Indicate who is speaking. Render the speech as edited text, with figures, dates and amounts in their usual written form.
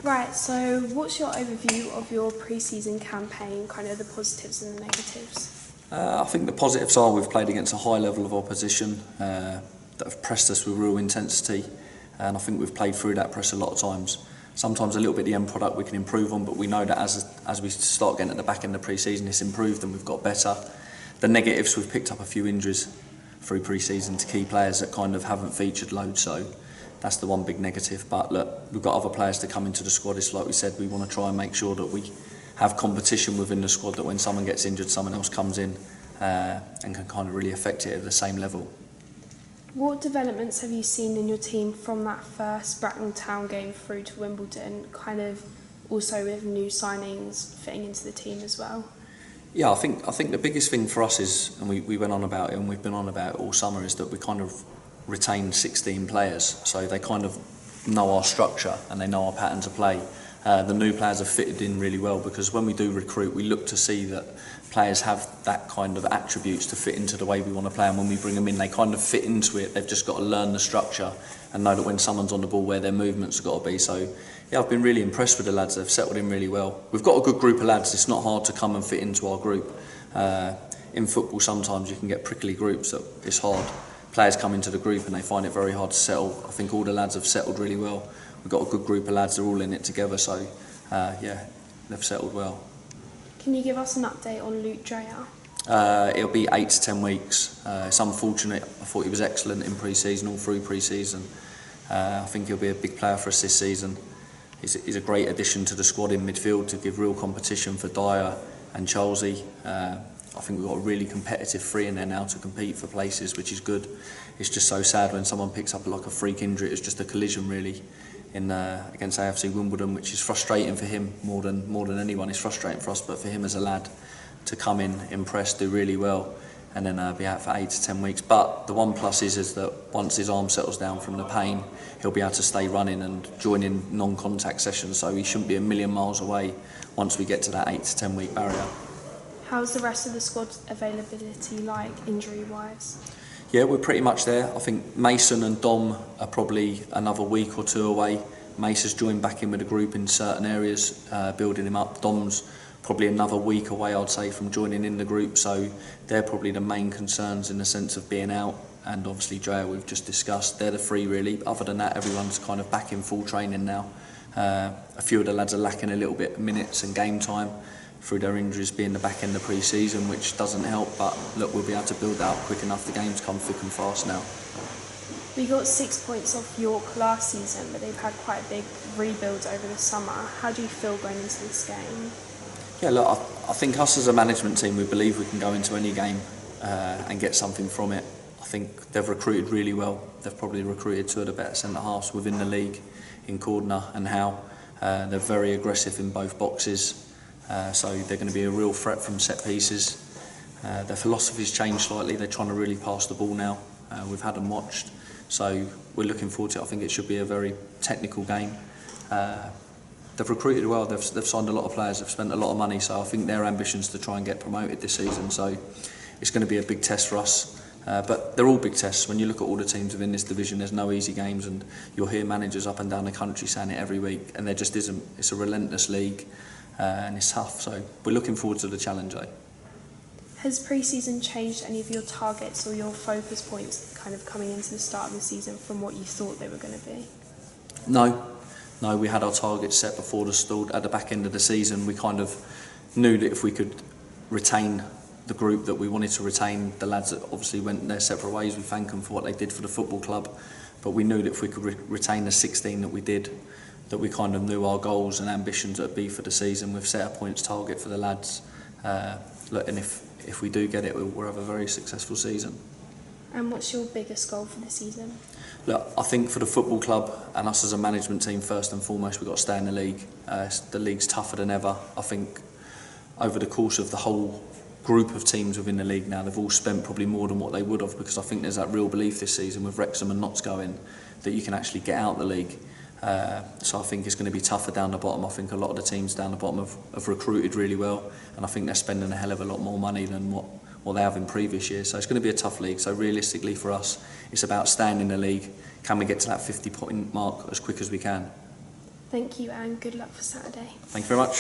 Speaker 1: Right, so what's your overview of your pre-season campaign, kind of the positives and the negatives?
Speaker 2: I think the positives are we've played against a high level of opposition that have pressed us with real intensity, and I think we've played through that press a lot of times. Sometimes a little bit the end product we can improve on, but we know that as we start getting at the back end of pre-season, it's improved and we've got better. The negatives, we've picked up a few injuries through pre-season to key players that kind of haven't featured loads, so that's the one big negative. But look, we've got other players to come into the squad. It's like we said, we want to try and make sure that we have competition within the squad, that when someone gets injured, someone else comes in and can kind of really affect it at the same level.
Speaker 1: What developments have you seen in your team from that first Bracknell Town game through to Wimbledon, kind of also with new signings fitting into the team as well?
Speaker 2: Yeah, I think the biggest thing for us is, and we went on about it and we've been on about it all summer, is that we kind of retained 16 players, so they kind of know our structure and they know our patterns of play. The new players have fitted in really well, because when we do recruit, we look to see that players have that kind of attributes to fit into the way we want to play, and when we bring them in, they kind of fit into it. They've just got to learn the structure and know that when someone's on the ball, where their movements have got to be. So yeah, I've been really impressed with the lads. They've settled in really well. We've got a good group of lads. It's not hard to come and fit into our group. In football, sometimes you can get prickly groups that it's hard. Players come into the group and they find it very hard to settle. I think all the lads have settled really well. We've got a good group of lads. They're all in it together, so yeah, they've settled well.
Speaker 1: Can you give us an update on Luke Dreyer?
Speaker 2: It'll be 8 to 10 weeks. It's unfortunate. I thought he was excellent in pre-season, all through pre-season. I think he'll be a big player for us this season. He's a great addition to the squad in midfield to give real competition for Dyer and Charlesy. I think we've got a really competitive three in there now to compete for places, which is good. It's just so sad when someone picks up like a freak injury. It's just a collision really in against AFC Wimbledon, which is frustrating for him more than anyone. It's frustrating for us, but for him as a lad to come in, impress, do really well, and then be out for 8 to 10 weeks. But the one plus is that once his arm settles down from the pain, he'll be able to stay running and join in non-contact sessions, so he shouldn't be a million miles away once we get to that 8 to 10 week barrier.
Speaker 1: How's the rest of the squad's availability like, injury-wise?
Speaker 2: Yeah, we're pretty much there. I think Mason and Dom are probably another week or two away. Mason's joined back in with the group in certain areas, building him up. Dom's probably another week away, I'd say, from joining in the group, so they're probably the main concerns in the sense of being out. And obviously Dreyer, we've just discussed, they're the three really. Other than that, everyone's kind of back in full training now. A few of the lads are lacking a little bit of minutes and game time through their injuries being the back end of pre-season, which doesn't help, but look, we'll be able to build that up quick enough. The games come thick and fast now.
Speaker 1: We got 6 points off York last season, but they've had quite a big rebuild over the summer. How do you feel going into this game?
Speaker 2: Yeah, look, I think us as a management team, we believe we can go into any game and get something from it. I think they've recruited really well. They've probably recruited two of the better centre-halves within the league in Cordner and Howe. They're very aggressive in both boxes. So they're going to be a real threat from set pieces. Their philosophy's changed slightly. They're trying to really pass the ball now. We've had them watched, so we're looking forward to it. I think it should be a very technical game. They've recruited well. They've signed a lot of players. They've spent a lot of money. So I think their ambitions to try and get promoted this season. So it's going to be a big test for us. But they're all big tests. When you look at all the teams within this division, there's no easy games, and you'll hear managers up and down the country saying it every week, and there just isn't. It's a relentless league. And it's tough, so we're looking forward to the challenge.
Speaker 1: Has pre-season changed any of your targets or your focus points kind of coming into the start of the season from what you thought they were going to be?
Speaker 2: No, we had our targets set before the start. At the back end of the season, we kind of knew that if we could retain the group that we wanted to retain, the lads that obviously went their separate ways, we thank them for what they did for the football club, but we knew that if we could retain the 16 that we did, that we kind of knew our goals and ambitions that would be for the season. We've set a points target for the lads. Look, and if we do get it, we'll have a very successful season.
Speaker 1: And what's your biggest goal for the season?
Speaker 2: Look, I think for the football club and us as a management team, first and foremost, we've got to stay in the league. The league's tougher than ever. I think over the course of the whole group of teams within the league now, they've all spent probably more than what they would have, because I think there's that real belief this season with Wrexham and Notts going that you can actually get out the league. So I think it's going to be tougher down the bottom. I think a lot of the teams down the bottom have recruited really well, and I think they're spending a hell of a lot more money than what they have in previous years. So it's going to be a tough league. So realistically for us, it's about staying in the league. Can we get to that 50-point mark as quick as we can?
Speaker 1: Thank you and good luck for Saturday.
Speaker 2: Thank you very much.